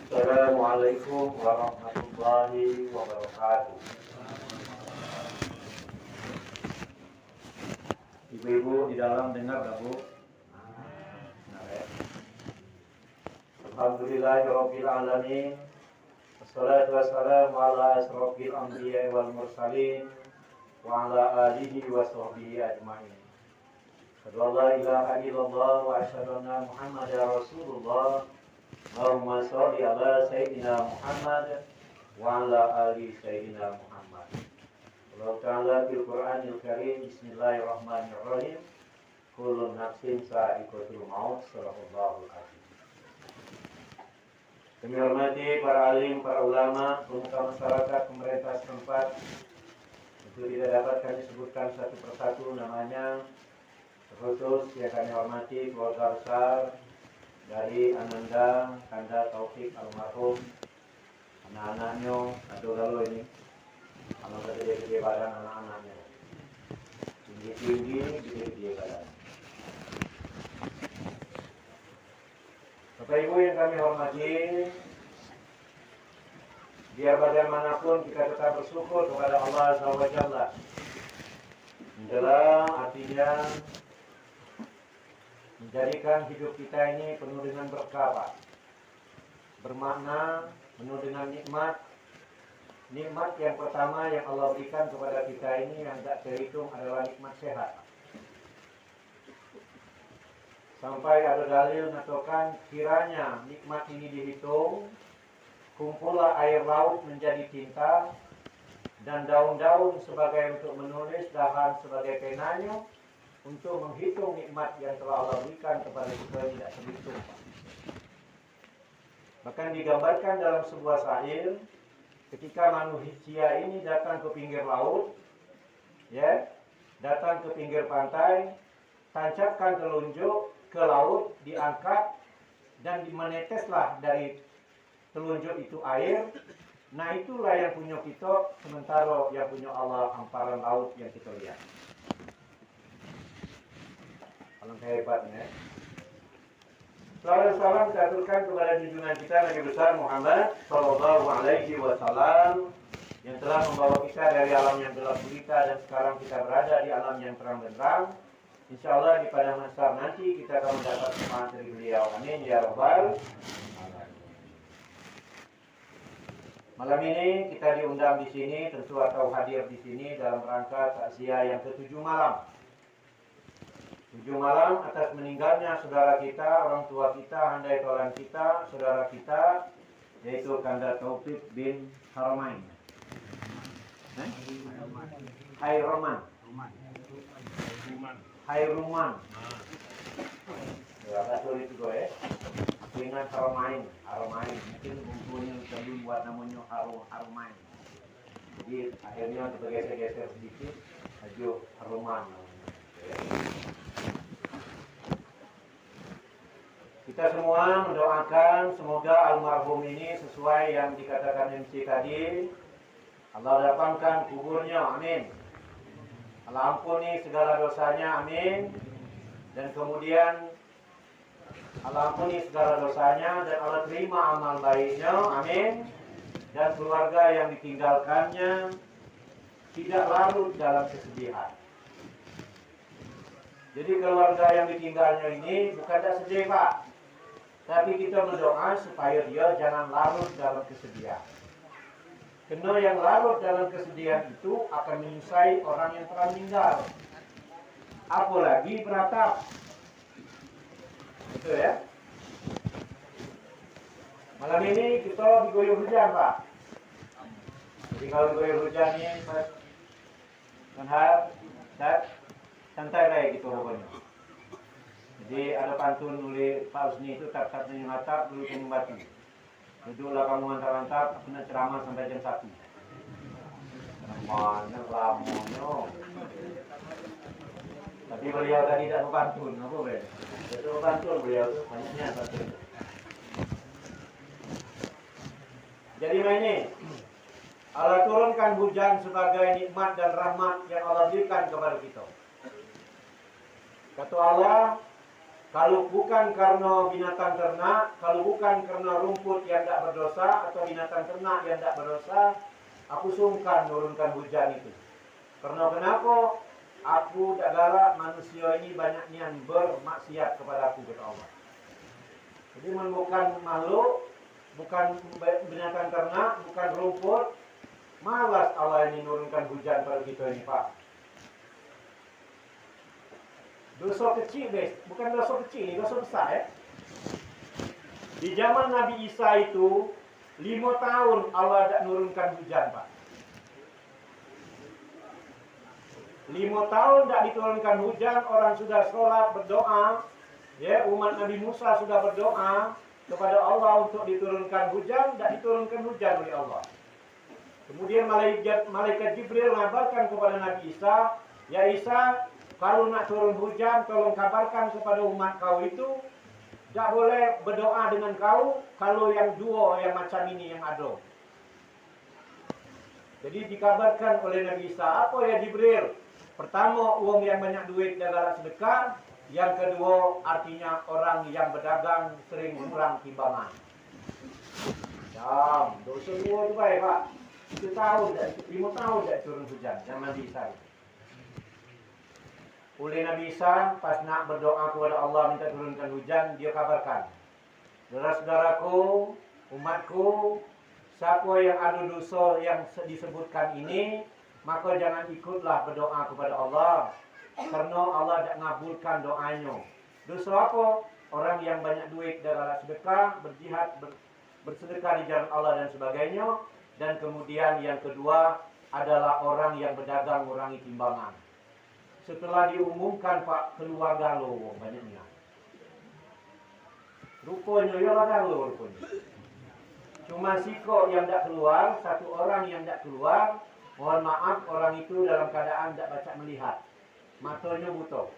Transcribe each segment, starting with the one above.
Assalamualaikum warahmatullahi wabarakatuh. Ibu-ibu di dalam dengar gak bu? Nah, ya. Alhamdulillahirabbil alamin. Wassalatu wassalamu ala asrofil anbiya'i wal mursalin wa ala alihi wa sahbihi ajma'in. Asyhadu an la ilaha illallah wa asyhadu anna Muhammadar Rasulullah. Allahumma sholli ala sayyidina Muhammad wa ala ali sayyidina Muhammad. Allah Ta'ala fil Qur'anil Karim. Bismillahirrahmanirrahim. Kullu nafsin sa'iqatul maut. Shallallahul azim. Kami hormati para alim, para ulama, pemuka masyarakat, pemerintah setempat. Itu tidak dapat kami sebutkan satu persatu namanya. Terkhusus yang kami hormati keluarga besar dari Ananda, Kanda Taufik almarhum, anak-anaknya, aduh lalu ini, kalau gede-gede badan anak-anaknya, tinggi-tinggi, gede-gede badan. Bapak Ibu yang kami hormati, biar bagaimanapun kita tetap bersyukur kepada Allah SWT. Adalah artinya menjadikan hidup kita ini penuh dengan berkah, bermakna, penuh dengan nikmat. Nikmat yang pertama yang Allah berikan kepada kita ini yang tak terhitung adalah nikmat sehat. Sampai ada dalil mengatakan kiranya nikmat ini dihitung, kumpullah air laut menjadi tinta dan daun-daun sebagai untuk menulis, dahan sebagai penanya, untuk menghitung nikmat yang telah Allah berikan kepada kita tidak terhitung. Bahkan digambarkan dalam sebuah syair, ketika manusia ini datang ke pinggir laut, ya, datang ke pinggir pantai, tancapkan telunjuk ke laut, diangkat dan meneteslah dari telunjuk itu air. Nah itulah yang punya kita, sementara yang punya Allah hamparan laut yang kita lihat. Alangkah hebatnya. Salam kita aturkan kepada junjungan kita Nabi besar Muhammad Sallallahu Alaihi Wasallam yang telah membawa kita dari alam yang gelap gulita dan sekarang kita berada di alam yang terang benderang. Insya Allah di pada masa nanti kita akan mendapat syafaat dari beliau. Amin ya Rabbal alamin. Malam ini kita diundang di sini, tentu atau hadir di sini dalam rangka takziah yang ke-7 malam. 7 malam atas meninggalnya saudara kita, orang tua kita, handai tolan kita, saudara kita, yaitu Kanda Taufik bin Haramain. Hairoman. Hairuman. Ya, agak sulit juga ya. Aku ingat Haramain. Mungkin bumbunya sebelum buat namanya Haramain. Jadi akhirnya bergeser-geser sedikit, ajo Haruman. Kita semua mendoakan semoga almarhum ini sesuai yang dikatakan MC tadi. Allah lapangkan kuburnya, amin. Allah ampuni segala dosanya, amin. Dan kemudian Allah ampuni segala dosanya dan Allah terima amal baiknya, amin. Dan keluarga yang ditinggalkannya tidak larut dalam kesedihan. Jadi keluarga yang ditinggalnya ini bukan tak sedih Pak, tapi kita berdoa supaya dia jangan larut dalam kesedihan. Karena yang larut dalam kesedihan itu akan menyusai orang yang telah meninggal. Apalagi beratap. Betul ya? Malam ini kita diguyur hujan Pak. Jadi kalau diguyur hujan ini Mas Menhar dan santai kayak gitu pokoknya. Jadi ada pantun oleh Pak Usni itu tak yang atap dulu yang batu. Duduklah kamu antap-antap, aku nak ceramah sampai jam 1. Mana lamonyo. Tapi beliau tadi tidak pantun, apa be? Itu pantun beliau tuh banyaknya pantun. Jadi ini Allah turunkan hujan sebagai nikmat dan rahmat yang Allah berikan kepada kita. Kata Allah, Kalau bukan karena binatang ternak, kalau bukan karena rumput yang tidak berdosa atau binatang ternak yang tidak berdosa, aku sungkan menurunkan hujan itu. Karena kenapa? Aku tak galak manusia ini banyak yang bermaksiat kepada aku, kata Allah. Jadi bukan makhluk, bukan binatang ternak, bukan rumput, malas Allah ini menurunkan hujan pada kita ini, Pak. Dosa kecil guys, bukan dosa kecil, ini dosa besar ya. Di zaman Nabi Isa itu 5 tahun Allah tak nurunkan hujan, Pak. 5 tahun tak diturunkan hujan, orang sudah sholat berdoa, ya, umat Nabi Musa sudah berdoa kepada Allah untuk diturunkan hujan, tak diturunkan hujan oleh Allah. Kemudian malaikat Jibril mengabarkan kepada Nabi Isa, ya Isa, kalau nak turun hujan, tolong kabarkan kepada umat kau itu, tak boleh berdoa dengan kau kalau yang dua yang macam ini yang ada. Jadi dikabarkan oleh Nabi Isa, apa ya Jibril? Pertama, uang yang banyak duit dan galak sedekah. Yang kedua, artinya orang yang berdagang sering kurang timbangan. Ya, dosa dua itu baik, Pak. 5 tahun tak turun hujan, zaman Nabi Isa. Oleh Nabi Isa, pas nak berdoa kepada Allah minta turunkan hujan, dia kabarkan, saudara-saudaraku, umatku, siapa yang ada dosa yang disebutkan ini, maka jangan ikutlah berdoa kepada Allah, karena Allah tak ngabulkan doanya. Dosa apa? Orang yang banyak duit dan galak sedekah, berjihad, bersedekah di jalan Allah dan sebagainya. Dan kemudian yang kedua adalah orang yang berdagang mengurangi timbangan. Setelah diumumkan, Pak, keluar galau banyaknya. Rupanya ialah galau rupanya. Cuma siko yang tak keluar, satu orang yang tak keluar, mohon maaf, orang itu dalam keadaan tak baca melihat. Matanya buta.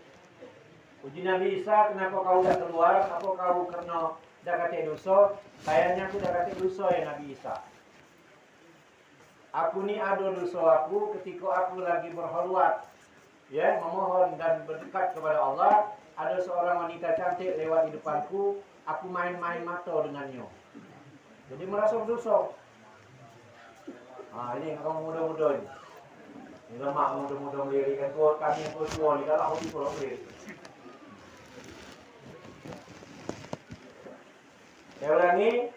Uji Nabi Isa, kenapa kau tak keluar? Apa kau karena dah kata dosa? Kayaknya aku dah kata dosa ya Nabi Isa. Aku ni ada dosa aku ketika aku lagi berkhulwat, ya, memohon dan berdekat kepada Allah. Ada seorang wanita cantik lewat di depanku, aku main-main mata dengannya. Jadi merasa berdosa. Ini kamu muda-muda ni. Ini lemak muda-muda melirikan tu, kami yang tua ni dalam hobi pulau melirik. Saya ulangi,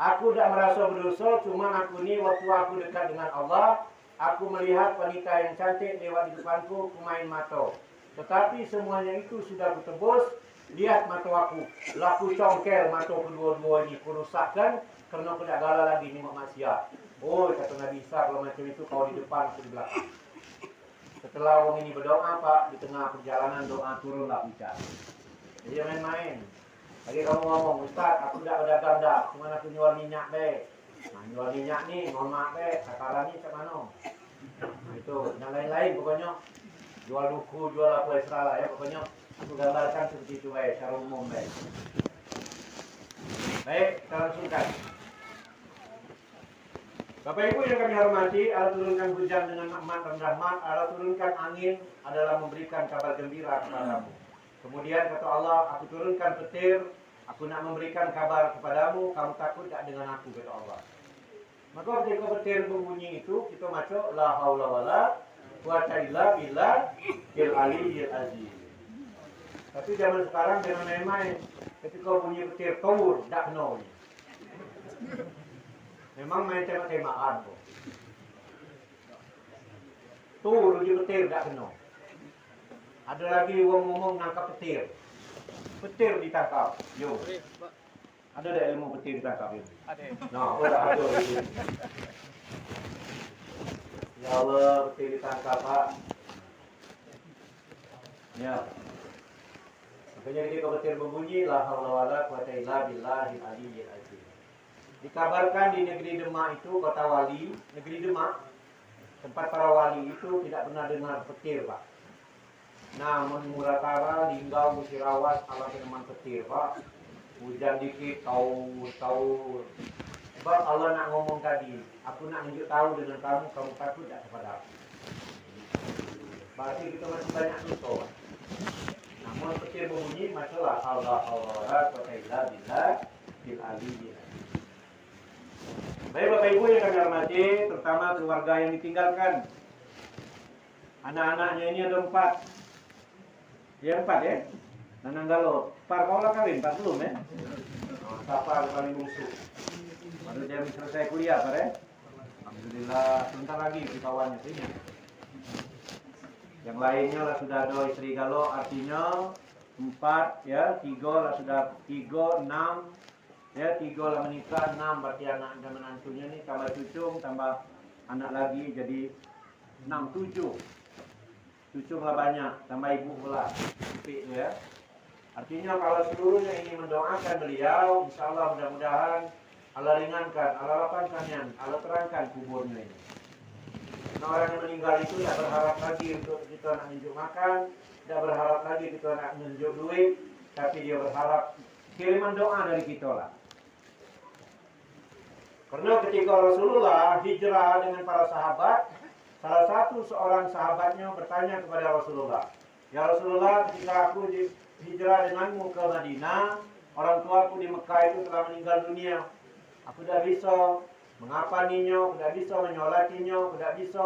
aku tak merasa berdosa, cuma aku ni waktu aku dekat dengan Allah, aku melihat wanita yang cantik lewat di depanku, aku main mata. Tetapi semuanya itu sudah kutebus, lihat mata aku. Laku congkel mata kedua-dua ini, kurusakkan, karena aku tak galak lagi ni maksiat. Oh, kata Nabi Isa, kalau macam itu kau di depan, aku di belakang. Setelah orang ini berdoa, Pak, di tengah perjalanan doa turunlah hujan. Jadi main-main. Lagi kamu ngomong, Ustaz, aku tak berdagang dah, cuma aku jual minyak be. Nah, jual minyak ni, mohon maaf be, takaran ni macam mana? Nah, itu, yang lain-lain pokoknya. Jual duku, jual apa extra lah ya, pokoknya aku gambarkan seperti itu be, secara umum be. Baik, kita langsungkan. Bapak Ibu yang kami hormati, Allah turunkan hujan dengan nikmat dan rahmat, Allah turunkan angin adalah memberikan kabar gembira kepadamu. Kemudian kata Allah, aku turunkan petir, aku nak memberikan kabar kepadamu, kamu takut tak dengan aku, kata Allah. Maka ketika petir berbunyi itu, kita maca la haula wala quwata illa billahil aliyyil azim. Tapi zaman sekarang jangan main-main. Ketika bunyi petir tawur, tak kena. Memang main tembak-tembakan kok. Tur uji petir tak kena. Ada lagi orang ngomong nangkap petir. Petir ditangkap. Yo. Ada tak ilmu petir ditangkap yo? Ada. Nah, ada. Ya Allah, petir ditangkap, Pak. Ya. Makanya ketika petir berbunyi, la haula wala quwata illa billahil aliyyil azim. Dikabarkan di negeri Demak itu, kota wali, negeri Demak, tempat para wali itu tidak pernah dengar petir, Pak. Namun Muratara, Linggau, Musirawas, Allah teman petir, Pak. Hujan dikit, taur. Sebab Allah nak ngomong tadi, aku nak tunjuk tahu dengan kamu, kamu takut tak kepada aku. Berarti kita masih banyak dosa. Nah, Mau petir berbunyi, masalah Allah Allah wa billah bil aliyyin. Baik Bapak Ibu yang kami hormati, terutama keluarga yang ditinggalkan. Anak-anaknya ini ada 4. Ya 4 ya. Nananggalo. Par kau lah kawin, 4 belum ya. Sapa paling bungsu. Baru dia selesai kuliah, Pak ya. Alhamdulillah, sebentar lagi kawannya sini. Yang lainnya lah sudah ada istri galau, artinya 4 ya, 3 lah sudah 3, 6 ya, 3 lah menikah, 6 berarti anak dan menantunya nih tambah cucu, tambah anak lagi jadi 6, 7. Cucu lah banyak, tambah ibu pula, ya. Artinya kalau seluruhnya ini mendoakan beliau, insya Allah mudah-mudahan Allah ringankan, Allah lapangkan, Allah terangkan kuburnya ini. Nah, orang yang meninggal itu tidak berharap lagi untuk kita nak menunjuk makan, tidak berharap lagi kita nak menunjuk duit, tapi dia berharap kiriman doa dari kita lah. Karena ketika Rasulullah hijrah dengan para sahabat, salah satu seorang sahabatnya bertanya kepada Rasulullah, "Ya Rasulullah, ketika aku hijrah denganmu ke Madinah, orang tuaku di Mekah itu telah meninggal dunia. Aku tidak bisa mengapaninya, tidak bisa menyolatinya, tidak bisa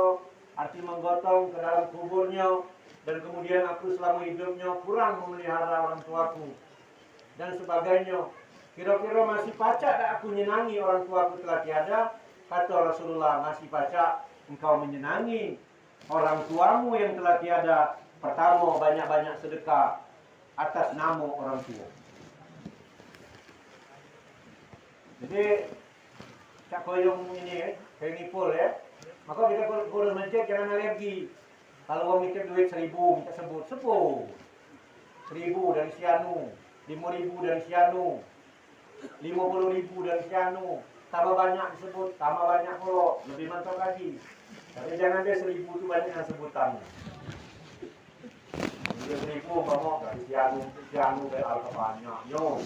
arti menggotong ke dalam kuburnya, dan kemudian aku selama hidupnya kurang memelihara orang tuaku dan sebagainya. Kira-kira masih pacak tak aku menyenangi orang tuaku telah tiada?" Kata Rasulullah, "Masih pacak engkau menyenangi orang tuamu yang telah tiada. Pertama, banyak-banyak sedekah atas nama orang tua." Jadi cak koyong ini kayak nipul ya. Maka kita kalau masjid jangan alergi. Kalau mau mikir duit 1000 minta sebut 1000 dari sianu, 5000 dari sianu, 50.000 dari sianu. Tambah banyak disebut, tambah banyak pula, lebih mantap lagi. Tapi jangan dia 1000 itu banyak yang sebutannya. Dia 1000 ngomong dari sianu dari alkapannya. Yo.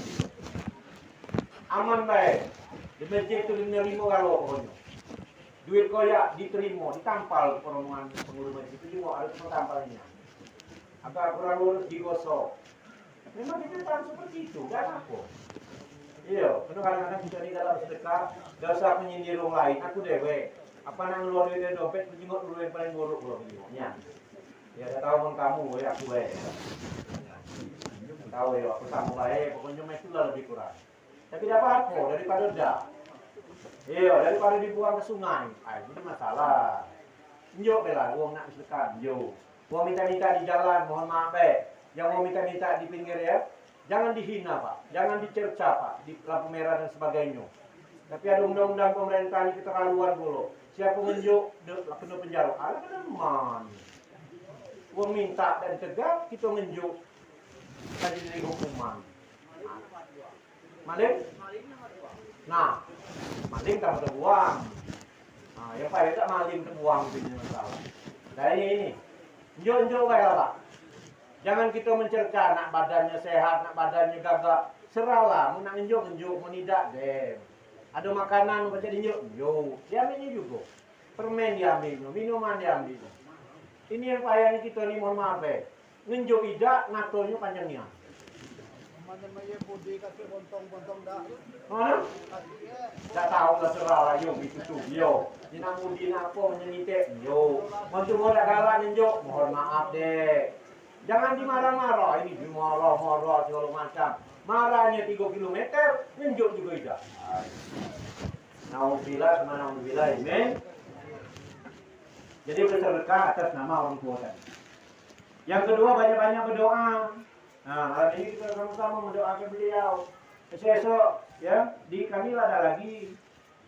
Aman baik. Di masjid itu diterima kalau pokoknya. Duit koyak diterima, ditampal rombongan pengurus masjid itu juga harus tampalnya. Agak kurang lurus digosok. Memang kita harus seperti itu, jangan apa. Iya, karena kadang-kadang kita di dalam sedekah, gak usah menyindir orang lain. Aku dewe. Apa nang luar dari dompet, menjenguk dulu yang paling buruk loh begini. Ya, saya tahu kamu, ya aku baik. Tahu ya, aku kamu baik. Pokoknya itulah lebih kurang. Tapi dapat apa? Daripada dah. Iya, daripada dibuang ke sungai. Ini masalah. Njuk lah, uang nak sedekah, njuk. Uang minta-minta di jalan, mohon maaf Yang mau minta-minta di pinggir ya, jangan dihina Pak, jangan dicerca Pak, di lampu merah dan sebagainya. Tapi ada undang-undang pemerintah ini keterlaluan dulu. Siapa ngenjuk, kena penjara. Ada teman. Uang minta dan tegak, kita ngenjuk, kita jadi hukuman. Maling? Nah, maling tak terbuang. Nah, yang paling tak maling terbuang itu masalah. Nah ini, njuk kayak Pak. Jangan kita mencerca, nak badannya sehat, nak badannya gagah. Serahlah, mau nak njuk, mau tidak deh. Ada makanan baca njuk, diambilnya juga. Permen diambil, minuman diambil. Ini yang payahnya kita ni mohon maaf ngenjuk tidak, ngatonya panjangnya. Namanya budi kasih bontong-bontong dah. Mana? Tak tahu lah serah lah itu tu. Ni nak budi nak apa menyengitik. Macam orang galak nyenjuk. Mohon maaf deh. Jangan dimarah-marah. Ini dimarah-marah segala macam. Marahnya 3 km, nyenjuk juga tidak. Nauzubillah sama nauzubillah. Amin. Jadi bersedekah atas nama orang tua tadi. Yang kedua, banyak-banyak berdoa. Nah, hari ini kita sama-sama mendoakan beliau. Esok ya, di kami ada lagi.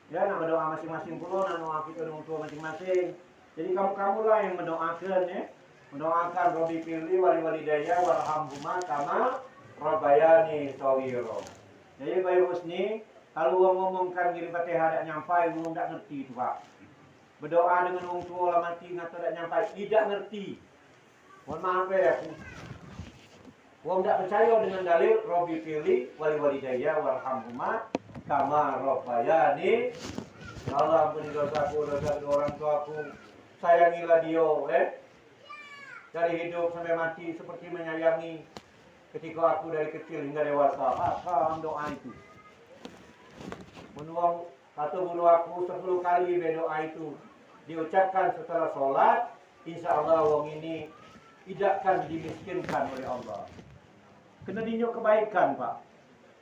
Ya, nak berdoa masing-masing pula, nak doa kita orang tua masing-masing. Jadi kamu-kamulah yang mendoakan ya. Mendoakan Robi Firli wali daya warhamhuma kama rabbayani shawiro. Jadi Bayu Husni, kalau orang ngomongkan diri Fatihah tak nyampai, orang tak ngerti itu Pak. Berdoa dengan orang tua lah mati ngata tak nyampai, tidak ngerti. Mohon maaf ya. Wong tak percaya dengan dalil Robi Firli wali daya warhamhuma kama rabbayani. Ya Allah, ampuni dosaku, dosa orang tuaku. Sayangilah dia, dari hidup sampai mati seperti menyayangi ketika aku dari kecil hingga dewasa, apa doa itu? Menuang kata guru aku 10 kali doa itu diucapkan setelah sholat, insya Allah wong ini tidak akan dimiskinkan oleh Allah. Kena dinyo kebaikan, Pak.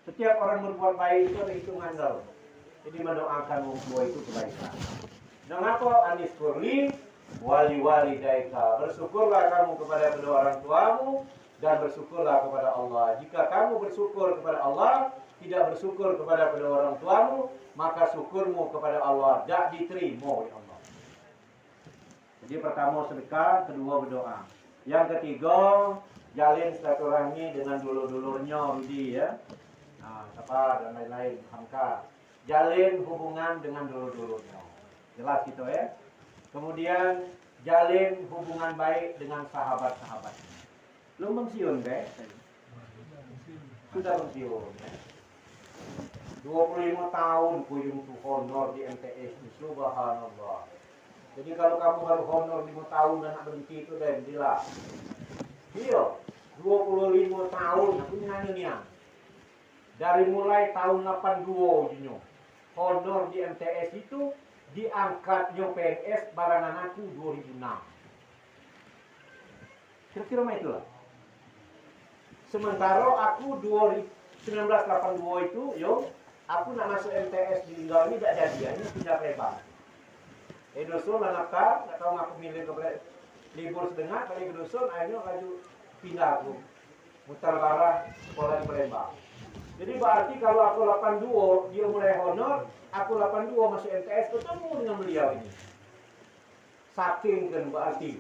Setiap orang berbuat baik itu ada hitungan dal. Jadi mendoakan wong tua itu kebaikan. Dan apa anis kurli wali daika. Bersyukurlah kamu kepada kedua orang tuamu dan bersyukurlah kepada Allah. Jika kamu bersyukur kepada Allah, tidak bersyukur kepada kedua orang tuamu, maka syukurmu kepada Allah tidak diterima oleh Allah. Jadi pertama sedekah, kedua berdoa. Yang ketiga, jalin silaturahmi dengan dulur-dulurnya, Rudi ya. Nah, siapa dan lain-lain, Hamka. Jalin hubungan dengan dulur-dulurnya. Jelas gitu ya. Kemudian jalin hubungan baik dengan sahabat-sahabatnya. Belum pensiun, guys. Sudah pensiun ya. 25 tahun kuyung tu honor di MTS, subhanallah. Jadi kalau kamu baru honor 5 tahun dan nak berhenti itu dah gila. Iya, 25 tahun aku nyanyinya. Dari mulai tahun 82 jinyo. Honor di MTS itu diangkatnya PNS barangan aku 2006. Kira-kira mah itulah. Sementara aku 1982 itu, aku nak masuk MTS di Linggau ini tidak jadi, ini pindah Palembang. Dusun lanakar, tak tahu aku milih ke libur sedengar, kali ke dusun, akhirnya laju pindah aku. Mutar arah sekolah di Palembang. Jadi berarti kalau aku 82, dia mulai honor, aku 82 masuk MTS, ketemu dengan beliau ini. Saking kan berarti,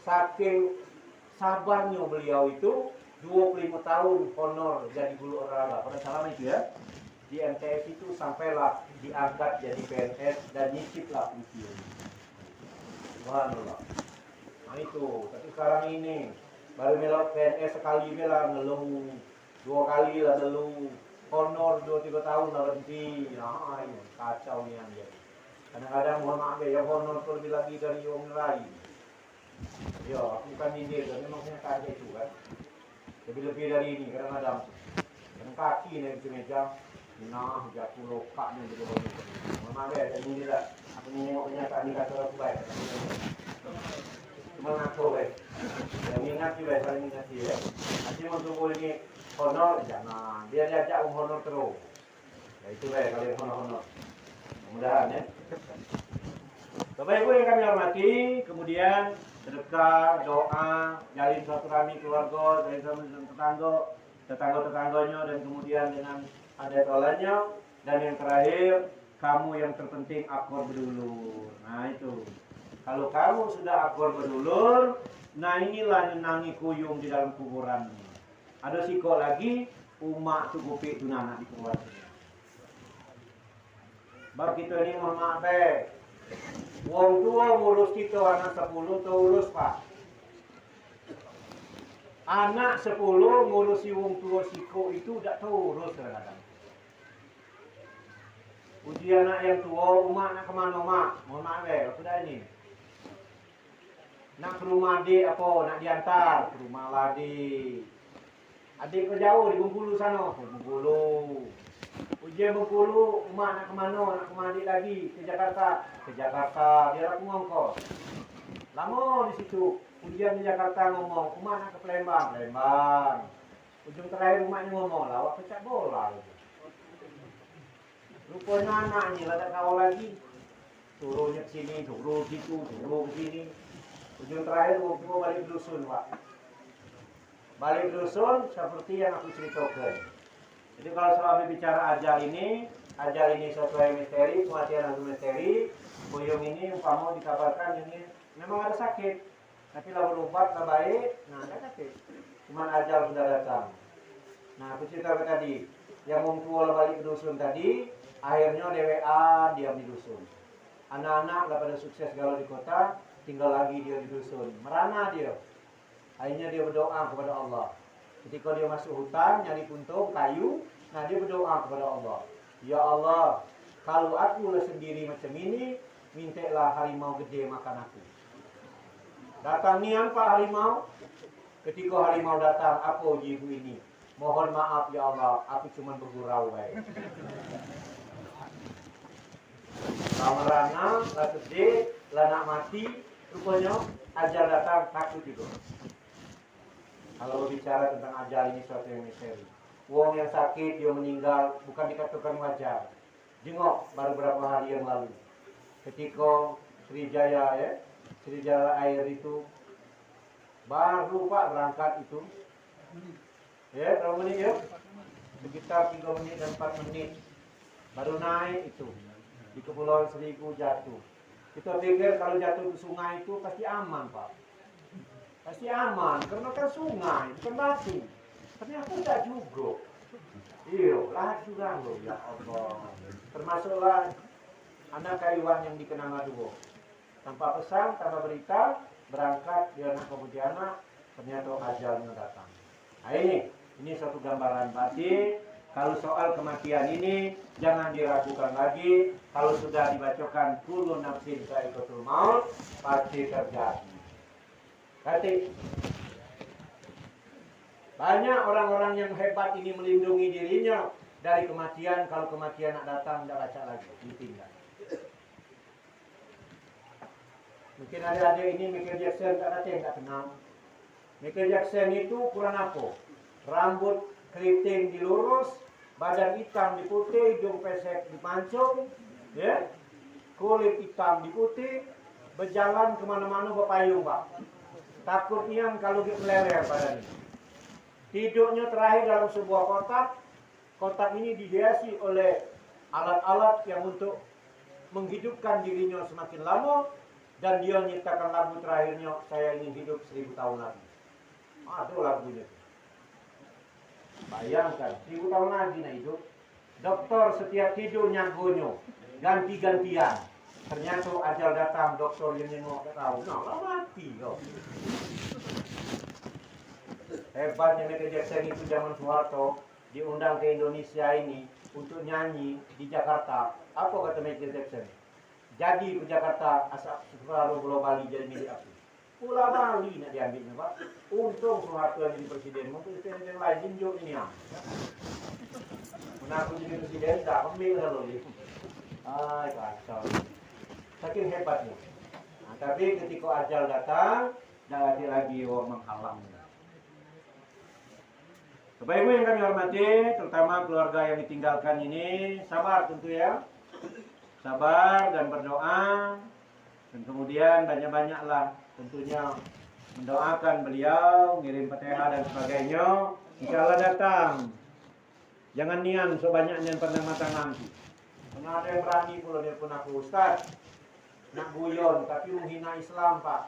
saking sabarnya beliau itu, 25 tahun honor jadi guru olahraga. Pada salam itu ya. Di MTS itu sampailah diangkat jadi PNS dan nyiciplah pensiun. Subhanallah. Nah itu, tapi sekarang ini baru melok PNS sekali lah ngeluh, 2 kali lah ngeluh, honor 2-3 tahun lah berhenti. Nah ini kacau nih dia. Kadang-kadang mohon maaf ya, honor itu lebih lagi dari orang lain. Ya, aku bukan ini, memang kenyataan itu kan. Lebih dari ini kadang-kadang. Kadang kaki naik ke meja. Nah, jatuh lokaknya gitu. Memang ya, dan ini lah. Aku nengok kenyataan ini kata orang baik. Cuma ngaku baik. Yang ingat sih baik, paling ingat sih ya. Nanti mau tunggu ini honor, jangan. Biar diajak honor terus. Ya itu baik, kalian honor-honor. Mudah-mudahan ya. Bapak Ibu yang kami hormati, kemudian sedekah, doa, jalin silaturahmi keluarga, jalin tetangga-tetangganya, dan kemudian dengan ada tolanya, dan yang terakhir, kamu yang terpenting akur berdulur. Nah itu, kalau kamu sudah akur berdulur, nah inilah nyenangi kuyung di dalam kuburan. Ada siko lagi, umak cukupi itu anak di keluarga. Bab kita ini mohon maaf wong tua ngurus kita anak 10 tu urus Pak. Anak 10 ngurusi wong tua siko itu tidak tahu urus kadang-kadang. Uji anak yang tua, umak nak kemana mak? Mohon maaf sudah ini. Nak ke rumah adik apa? Nak diantar ke rumah adik. Adik ke jauh di Bengkulu sana, ke Bengkulu. Ujian Bengkulu, umak nak kemana? Nak ke adik lagi ke Jakarta. Ke Jakarta, biar aku ngongkos. Lama di situ. Ujian di Jakarta ngomong, umak nak ke Palembang. Palembang. Ujung terakhir umaknya ngomong, lawak pecah bola. Rupanya anaknya lah tak kawal lagi. Suruhnya ke sini, suruh situ, suruh ke sini. Ujung terakhir waktu balik dusun Pak. Balik dusun seperti yang aku ceritakan. Jadi kalau selama bicara ajal ini sesuai misteri, kematian itu misteri. Buyung ini umpama dikabarkan ini memang ada sakit, tapi lah berobat lah baik, nah ada sakit. Cuman ajal sudah datang. Nah aku ceritakan tadi, yang tua balik ke dusun tadi, akhirnya DWA diam di dusun. Anak-anak lah pada sukses galau di kota, tinggal lagi dia di dusun. Merana dia. Akhirnya dia berdoa kepada Allah. Ketika dia masuk hutan, nyari puntung, kayu, nah dia berdoa kepada Allah. Ya Allah, kalau aku lah sendiri macam ini, mintalah harimau gede makan aku. Datang nian Pak harimau. Ketika harimau datang, apa jibu ini? mohon maaf ya Allah, aku cuma bergurau baik. Kamerana, lah sedih, lah nak mati, rupanya ajal datang takut juga. Kalau bicara tentang ajal ini suatu yang misteri. Wong yang sakit dia meninggal bukan dikatakan wajar. Jengok baru beberapa hari yang lalu, ketika Sriwijaya Air itu baru Pak berangkat itu, ya berapa menit ya? Sekitar 3 menit dan 4 menit baru naik itu di Kepulauan Seribu jatuh. Kita pikir kalau jatuh ke sungai itu pasti aman Pak, pasti aman karena kan sungai bukan batu. Ternyata tidak juga. Iya, lah juga loh ya Allah. Termasuklah anak kayuan yang dikenal Maduo. Tanpa pesan, tanpa berita, berangkat dia anak Pontianak, ternyata ajalnya datang. Nah ini satu gambaran pasti. Kalau soal kematian ini jangan diragukan lagi. Kalau sudah dibacakan kullu nafsin dha'iqatul maut, pasti terjadi. Berarti banyak orang-orang yang hebat ini melindungi dirinya dari kematian. Kalau kematian nak datang, tidak baca lagi, ditinggal. Mungkin adik-adik ini Michael Jackson tak ada yang tak kenal. Michael Jackson itu kurang apa? Rambut keriting dilurus, badan hitam diputih, hidung pesek dipancung, ya, kulit hitam diputih, berjalan kemana-mana berpayung Pak. Takutnya kalau dia meleler badannya. Tidurnya terakhir dalam sebuah kotak. Kotak ini dihiasi oleh alat-alat yang untuk menghidupkan dirinya semakin lama. Dan dia menyiptakan lagu terakhirnya, saya ingin hidup 1000 tahun lagi. Itu lagunya. Bayangkan, 1000 tahun lagi nak hidup. Dokter setiap tidur nyagonya, ganti-gantian. Ternyata ajal datang, dokter yang nengok tak tahu. Nah, mati kau. Hebatnya Michael Jackson itu zaman Soeharto diundang ke Indonesia ini untuk nyanyi di Jakarta. Apa kata Michael Jackson? Jadi ke Jakarta asal separuh Pulau Bali jadi milik aku. Pulau Bali nak diambilnya Pak. Untung Soeharto yang jadi presiden. Mungkin presiden lain jinjok ini ya. Mengaku jadi presiden tak ambil kalau ini. Kacau. Saking hebatnya. Nah, tapi ketika ajal datang, tidak ada lagi orang menghalangnya. Bapak Ibu yang kami hormati, terutama keluarga yang ditinggalkan ini, sabar tentu ya. Sabar dan berdoa. Dan kemudian banyak-banyaklah tentunya mendoakan beliau, ngirim Fatihah dan sebagainya. Insya Allah datang. Jangan nian sebanyaknya pernah matang nanti. Karena ada yang berani pula dia pun aku Ustaz. Nak guyon tapi menghina Islam Pak.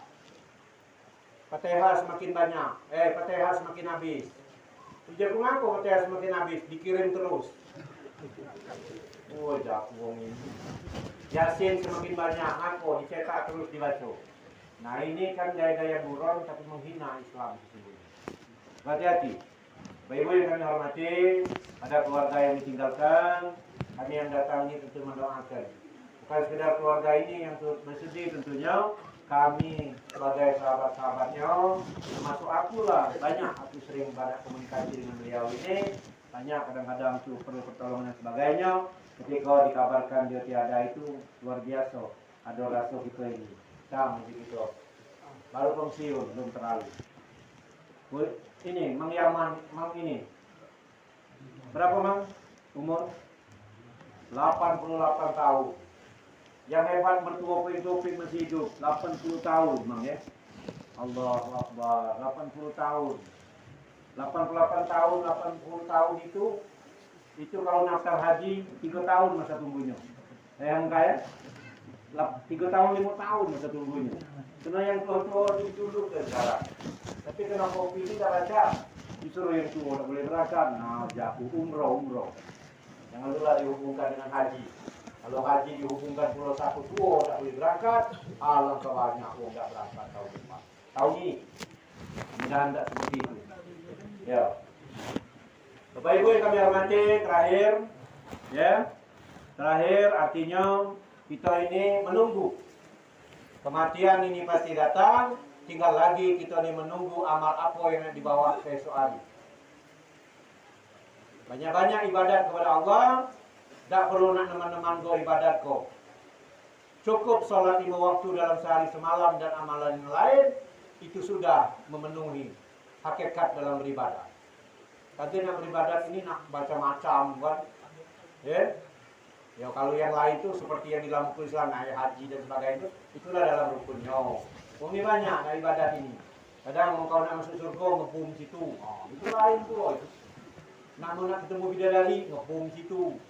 Fatihah semakin banyak. Fatihah semakin habis. Dia mengaku Fatihah semakin habis, dikirim terus. Oh, jago ini. Yasin semakin banyak, ngaku dicetak terus dibaca. Nah ini kan gaya-gaya buron tapi menghina Islam sesungguhnya. Hati-hati. Bapak Ibu yang kami hormati, ada keluarga yang ditinggalkan, kami yang datang ini tentu mendoakan. Bukan sekedar keluarga ini yang bersedih tentunya, kami sebagai sahabat-sahabatnya, termasuk aku lah, banyak aku sering banyak komunikasi dengan beliau ini, banyak kadang-kadang tuh perlu pertolongan dan sebagainya. Ketika dikabarkan dia tiada itu luar biasa, ada rasa kita ini, sama begitu. Baru pensiun belum terlalu. Ini Mang Yaman, Mang ini berapa Mang umur? 88 tahun. Yang hebat mertua Pin masih hidup 80 tahun Mang ya. Allahu Akbar, 80 tahun. 88 tahun, 80 tahun itu kalau naftar haji 3 tahun masa tunggunya. Yang kaya 3 tahun 5 tahun masa tunggunya. Karena yang tua-tua dulu ke sekarang. Tapi kena kopi ini tak baca. Disuruh yang tua tak boleh berangkat. Nah, jauh umroh. Jangan lupa dihubungkan dengan haji. Kalau haji dihubungkan pulau satu tua tak boleh berangkat. Alangkah banyak orang tak berangkat tahun depan. Tahun ini. Mudah-mudahan tak seperti itu. Ya. Bapak Ibu yang kami hormati, terakhir artinya kita ini menunggu kematian ini pasti datang, tinggal lagi kita ini menunggu amal apa yang dibawa ke esok hari. Banyak-banyak ibadat kepada Allah. Tak perlu nak teman-teman go ibadat kok. Cukup sholat 5 waktu dalam sehari semalam dan amalan yang lain, itu sudah memenuhi hakikat dalam beribadah. Nanti nak beribadat ini nak baca macam kan, ya. Ya kalau yang lain itu seperti yang di dalam rukun Islam, ayat haji dan sebagainya, itulah dalam rukunnya. Ini banyak nak ibadat ini. Kadang kalau nak masuk surga ngebum situ, itu lain tuh. Nak ketemu bidadari ngebum situ.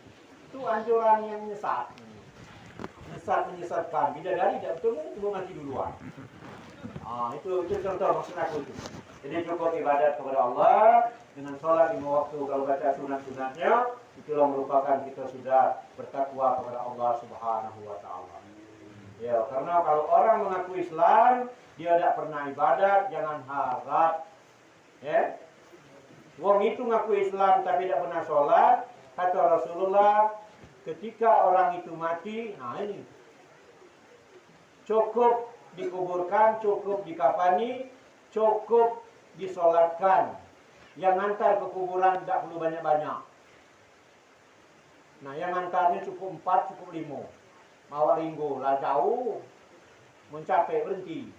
Itu anjuran yang menyesat. Menyesatkan. Bidadari tidak bertemu, cuma mati duluan. Itu contoh maksud aku itu. Jadi cukup ibadat kepada Allah dengan sholat 5 waktu. Kalau baca sunat-sunatnya, itulah merupakan kita sudah bertakwa kepada Allah Subhanahu wa Ta'ala. Ya, karena kalau orang mengaku Islam, dia tidak pernah ibadat, jangan harap. Ya, wong itu ngaku Islam tapi tidak pernah sholat, kata Rasulullah, ketika orang itu mati, ini cukup dikuburkan, cukup dikafani, cukup disolatkan. Yang ngantar ke kuburan tidak perlu banyak-banyak. Nah, yang ngantarnya cukup 4, cukup 5. Mawa ringgo, lah jauh, mencapai berhenti.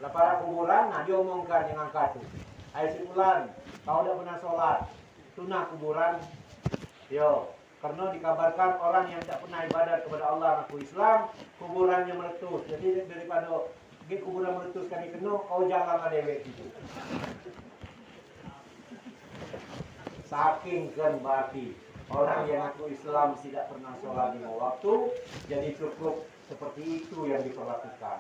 Lah para kuburan, diomongkan yang angkat tu. Hai si Fulan, kau tidak pernah sholat, tunah kuburan. Yo, karena dikabarkan orang yang tidak pernah ibadat kepada Allah ngaku Islam, kuburannya meletus. Jadi daripada kuburan meletus kami kena, kau jangan ngadewek gitu. Saking kan berarti orang yang ngaku Islam tidak pernah sholat 5 waktu, jadi cukup seperti itu yang diperlakukan.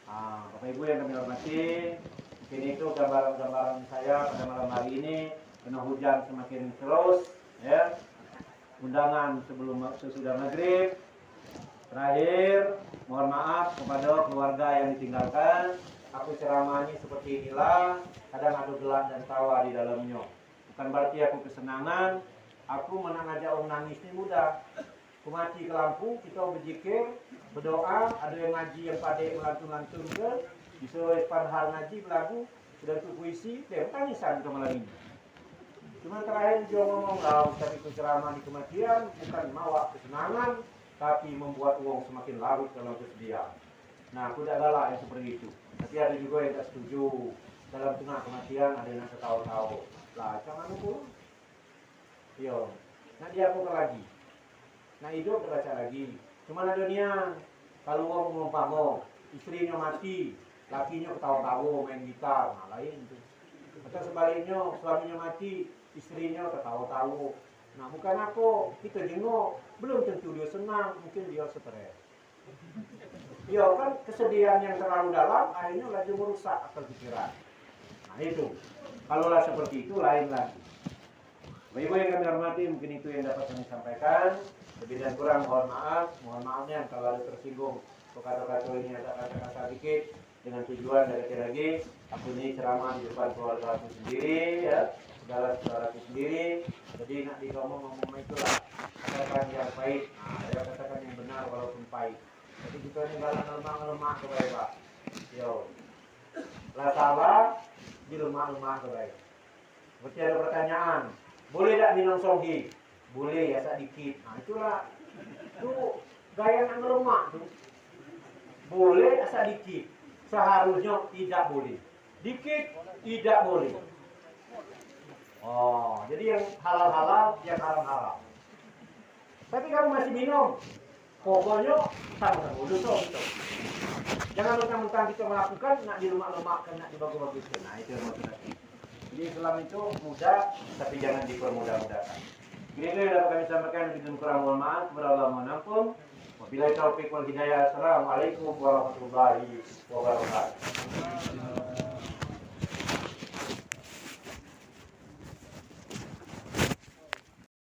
Bapak Ibu yang kami hormati, mungkin itu gambaran saya pada malam hari ini. Karena hujan semakin terus, ya. Undangan sesudah maghrib. Terakhir, mohon maaf kepada keluarga yang ditinggalkan. Aku ceramahnya seperti inilah, kadang ada gelak dan tawa di dalamnya. Bukan berarti aku kesenangan. Aku menangajak orang nangis ini mudah. Aku mati ke lampu, kita berzikir, berdoa, ada yang ngaji yang padek melantung-lantung ke, disuruh padahal ngaji, berlagu, sudah itu puisi, dia tangisan ke malam ini. Cuma terakhir dia ngomong, Ustaz itu ceramah di kematian, bukan mawa kesenangan, tapi membuat uang semakin larut dalam kesedihan. Nah, aku tidak galak yang seperti itu. Tapi ada juga yang tak setuju. Dalam tengah kematian ada yang ketawa-tawa. Lah, jangan aku. Yo, nah dia apa lagi? Nah hidup terbaca lagi. Cuma ada niat. Kalau orang ngumpama istrinya mati, lakinya ketawa-tawa main gitar, nah lain itu. Atau sebaliknya suaminya mati, istrinya ketawa-tawa. Nah bukan aku, kita jenguk, belum tentu dia senang, mungkin dia stres. Ya kan kesedihan yang terlalu dalam akhirnya lagi merusak akal pikiran. Nah itu, kalaulah seperti itu lain lagi. Bapak-ibu yang kami hormati, mungkin itu yang dapat kami sampaikan. Lebih dan kurang mohon maaf. Mohon maafnya kalau ada tersinggung kata-kata ini ada kata-kata dikit dengan tujuan dari lagi. Aku ini ceramah di depan keluarga aku sendiri, ya, saudara aku sendiri. Jadi nak ngomong itulah katakan yang baik. Nah, katakan yang benar walaupun pahit. Jadi kita ini lemah kebaik Pak. Yo, lah salah di lemah kebaik. Seperti ada pertanyaan. Boleh tak minum sogi? Boleh ya sedikit. Nah itulah itu gaya yang lemak tuh. Boleh sedikit. Seharusnya tidak boleh. Dikit tidak boleh. Oh, jadi yang halal-halal, yang haram-haram. Tapi kamu masih minum, pokoknya sama-sama dosa gitu. Jangan mentang-mentang kita melakukan, nak dilemak-lemakkan, nak dibagus-baguskan. Nah itu yang maksudnya. Jadi Islam itu mudah, tapi jangan dipermudah-mudahkan. Ini yang dapat kami sampaikan, lebih kurang mohon maaf, kepada Allah mohon ampun. Wabillahi taufiq wal hidayah. Assalamualaikum warahmatullahi wabarakatuh.